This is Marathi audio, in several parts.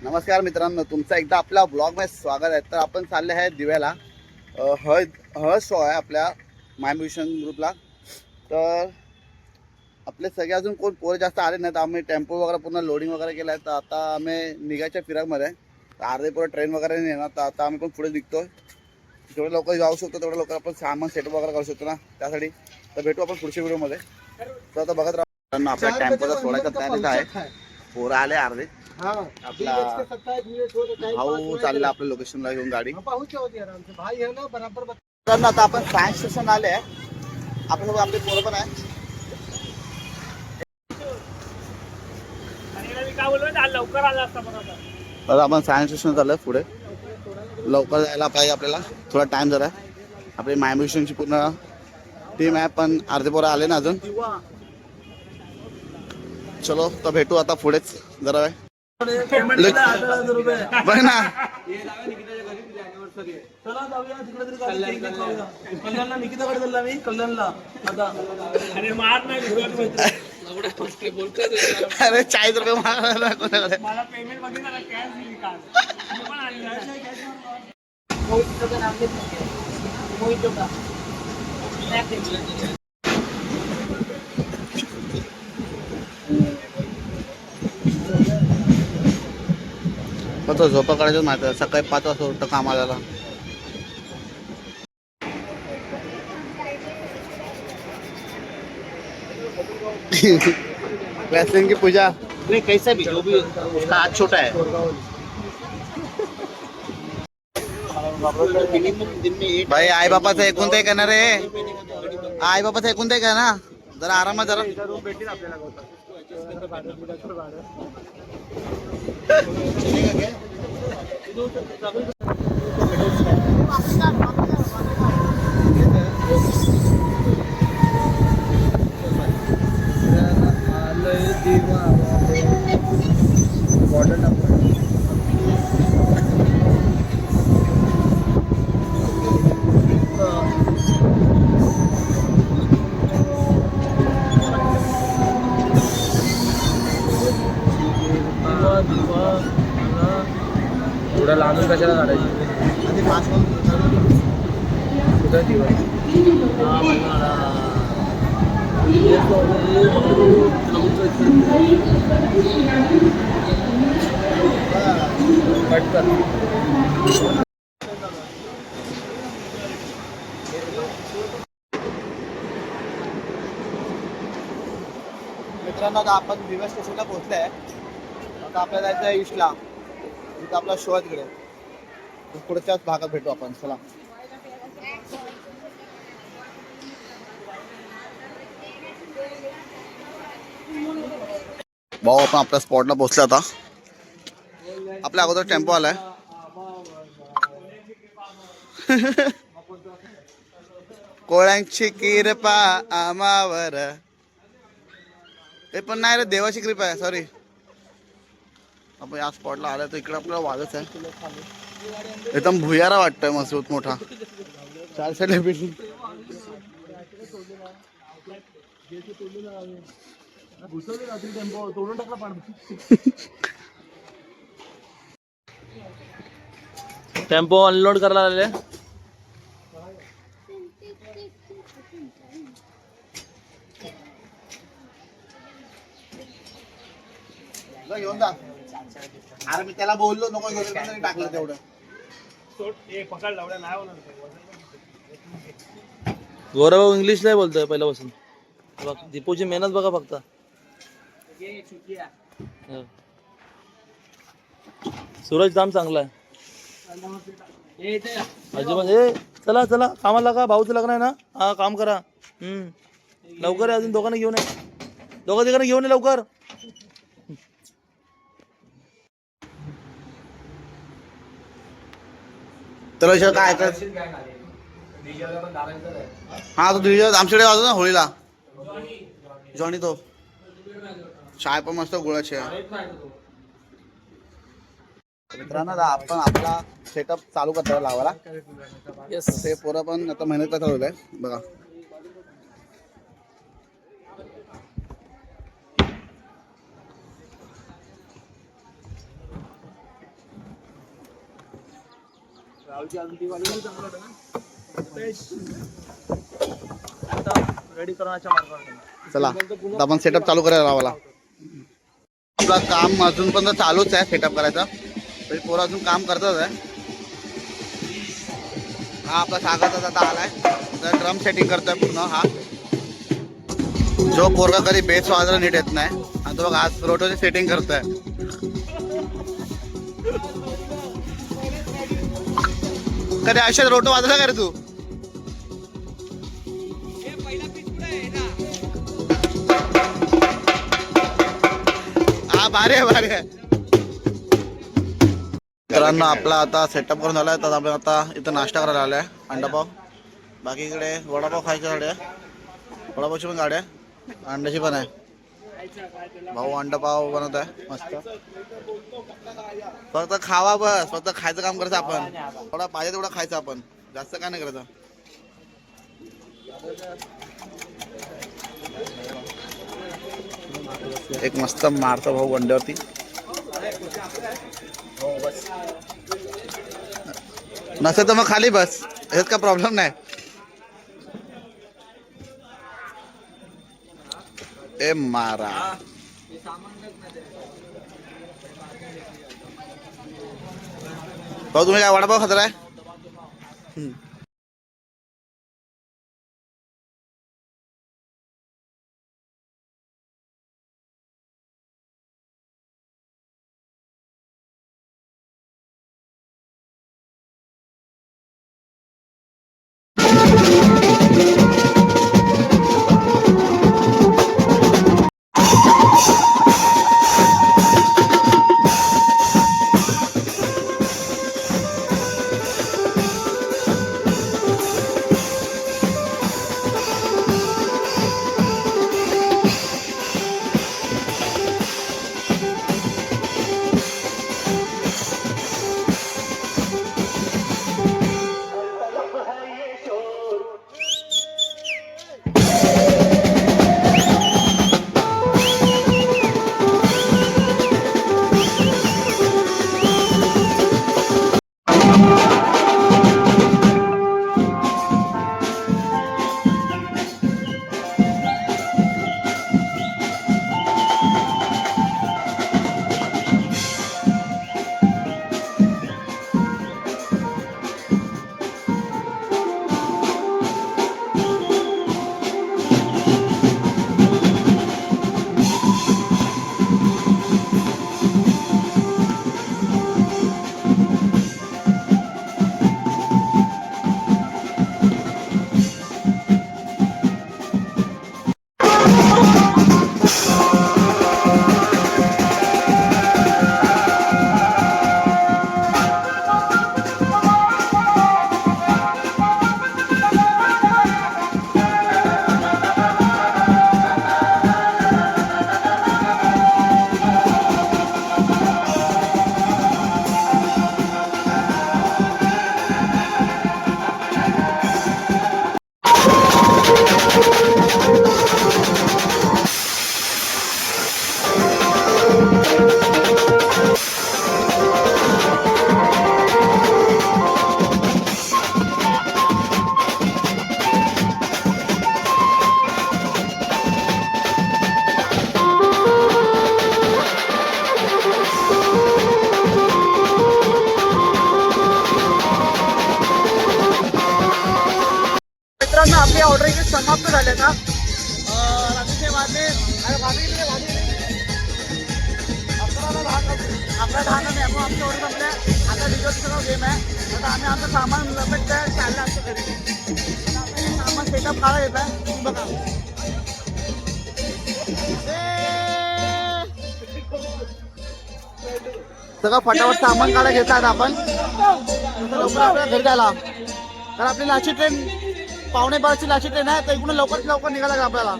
नमस्कार मित्रांनो, तुमचं एकदा आपल्या ब्लॉगमध्ये स्वागत आहे. तर आपण चालले आहे दिव्याला. हळद शो आहे आपल्या मायम्युशन ग्रुपला. तर आपले सगळे अजून कोण पोरं जास्त आले नाहीत. आम्ही टेम्पो वगैरे पूर्ण लोडिंग वगैरे केलं आहे. तर आता आम्ही निघायच्या फिराकमध्ये. तर अर्धे पोरं ट्रेन वगैरे नाही येणार. तर आता आम्ही पण पुढे निघतो. जेवढे लवकर जाऊ शकतो तेवढे लवकर आपण सामान सेटअप वगैरे करू शकतो ना त्यासाठी. तर भेटू आपण पुढच्या व्हिडिओमध्ये. तर आता बघत राहू. आपल्या टेम्पोचा सोडायचा तयारीत आहे. पोरं आले अर्धे. आपला भाऊ चालला आपल्या लोकेशनला घेऊन गाडी. आता आपण सायन्स स्टेशन आले आहे. आपल्यासोबत आपले पोरं पण आहे. तर आपण सायन्स स्टेशन चाललोय पुढे. लवकर जायला पाहिजे आपल्याला. थोडा टाइम जरा. आपली मायम्युशनची पूर्ण टीम आहे पण अर्धे पोरं आले ना अजून. चलो तर भेटू आता पुढेच जरा वेळ. बघ ना निकिताकडे चालला मी कल्याणला आता. अरे 40 रुपये मागायला कोणाकडे. मग तो झोपा काढायचं माहिती आहे. सकाळी 5 वाजता उठतं कामाला. वैष्णव की पूजा नहीं कैसा भी जो भी उसका हाथ छोटा है. भाई आई बापाचं ऐकून ते करणार रे. आई बापाचं ऐकून ते का ना. जरा आरामात जरा. थोडा लांबून कशाला काढायची. कुठं दिवा कट कर. मित्रांनो आता आपण दिव्या स्टेशनला पोहोचले आहे. आता आपल्याला जायचं आहे ईस्टला. तिथं आपला शो आहे तिकडे. पुढच्याच भागात भेटू आपण. चला भाऊ आपण आपल्या स्पॉटला पोहोचलो. आता आपल्या अगोदर टेम्पो आलाय. कोळ्यांची कृपा आमावर. हे पण नाही रे देवाची कृपा आहे. सॉरी. आपण या स्पॉटला आलं तर इकडे आपल्याला वाजत आहे. एकदम भुयारा वाटतोय मजबूत मोठा. 4 साईडला भेटून टेम्पो अनलोड करायला आले. घेऊन जा. अरे मी त्याला बोललो नको घेऊन टाकलं तेवढं. गौरव इंग्लिश नाही बोलतोय पहिल्यापासून. दीपूची मेहनत बघा फक्त. सूरज दाम चांगला आहे. अजिबात. चला चला कामाला लागा. भाऊचं लग्न आहे ना. हा काम करा. लवकर आहे. अजून दोघांना घेऊन ये. दोघं तिघांना घेऊन ये लवकर. तर काय कर. हा तो डीजे आमच्याकडे वाजतो ना होळीला. जॉनी तो चाय पण मस्त गुळाची आहे. मित्रांनो आपण आपला सेटअप चालू करतो लावायला. ते पोरं पण आता मेहनत करत होते बघा. रेडी करण्याच्या मार्गावर चला आता आपण सेटअप चालू करायला लावाला. आपलं काम अजून पण चालूच आहे सेटअप करायचं. तरी पोरं अजून काम करतच आहे. हा आपला सागरचा आता आलाय, तर ड्रम सेटिंग करतोय पूर्ण. हा जो पोरगा कधी बेस वाजवायला नीट येत नाही आणि तो बघ आज रोटोची सेटिंग करतोय. कधी अशात रोटो वाजवला का रे तू? हा भारी आहे भारी आहे. मित्रांनो आपला आता सेटअप करून झालाय, तर आपण आता इथं नाश्ता करायला आलाय. अंडापाव, बाकी इकडे वडापाव खायच्या गाड्या, वडापावची पण गाड्या, अंड्याची पण आहे. भाऊ अंडापाव बनवत आहे मस्त. फक्त खावा बस, फक्त खायचं काम करायचं आपण. थोडा पाहिजे तेवढा खायचं आपण, जास्त काय नाही करायचं. एक मस्त मारतो भाऊ अंड्यावरती. नसेल तर मग खाली बस, हेच का प्रॉब्लेम नाही. ए मारा भाऊ, तुम्ही काय वडापाव खाताय? मित्रांनो आपली ऑर्डर इथे समाप्त झाल्या का? रात्रीचे वाजले 11:10 नाही आपण आमची ऑर्डर संपल्या. आता डिझेलचं सगळं गेम आहे. आता आम्ही आमचं सामान लपेटतोय, चाललं आमचं घरी. सामान सेटअप काढा येत आहे बघा. सगळं फटाफट सामान काढा घेतात आपण लवकर आपल्याला घरी जायला. कारण आपली लाची ट्रेन 11:15ची लाची ट्रेन आहे, तर इकडून लवकर निघायला आपल्याला.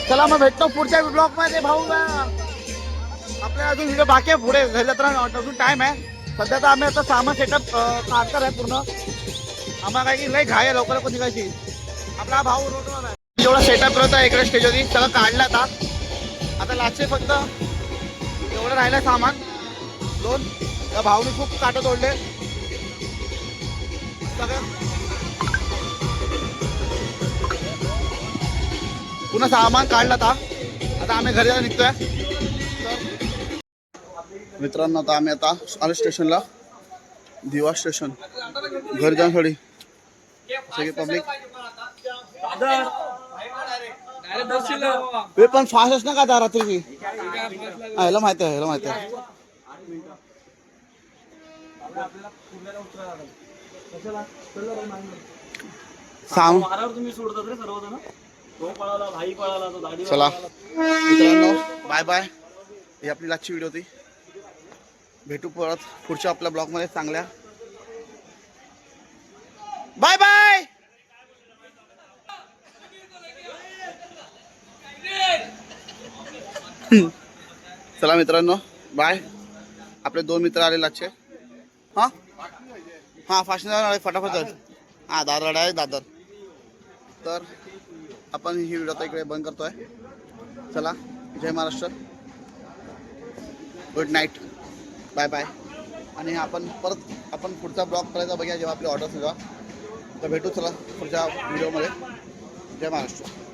चला मग भेटतो पुढच्या ब्लॉग मध्ये भाऊ. आपल्याला अजून व्हिडिओ बाकी आहे पुढे, घरी जाताना अजून टाइम आहे. सध्या तर आम्ही आता सामान सेटअप काढणार आहे पूर्ण. आम्हाला काय की लई घाई आहे लवकर निघायची. आपला भाऊ रोडवर आहे, एवढा सेटअप करत आहे इकडे स्टेजवरती. सगळं काढलं आता लास्टचे फक्त एवढं राहिलं सामान. 2 त्या भाऊने खूप काटे तोडले सगळं. पुन्हा सामान काढला आता आम्ही घरी जायला निघतोय. तर मित्रांनो आता आम्ही आलो स्टेशनला, दिवा स्टेशन. घरी जाण्यासाठी सगळी पब्लिक. वे पण फास्ट ना का आता रात्रीची. ह्याला माहिती आहे, ह्याला माहिती आहे. चला मित्रांनो, बाय बाय. ही आपली आजची व्हिडिओ होती. भेटू परत पुढच्या आपल्या ब्लॉगमध्ये चांगल्या. Bye bye. चला मित्रांनो, बाय. आपले 2 मित्र आले आजचे. हां हां फास्ट फटाफट. हां दादर आहे दादर. तर आपण ही व्हिडिओ आता इकडे बंद करतोय. चला, जय Maharashtra, good night, bye bye. आणि आपण पुढचा ब्लॉग करायचा बघूया जेव्हा आपली ऑर्डर जेव्हा. तर भेटू चला पुढच्या व्हिडिओमध्ये. जय महाराष्ट्र.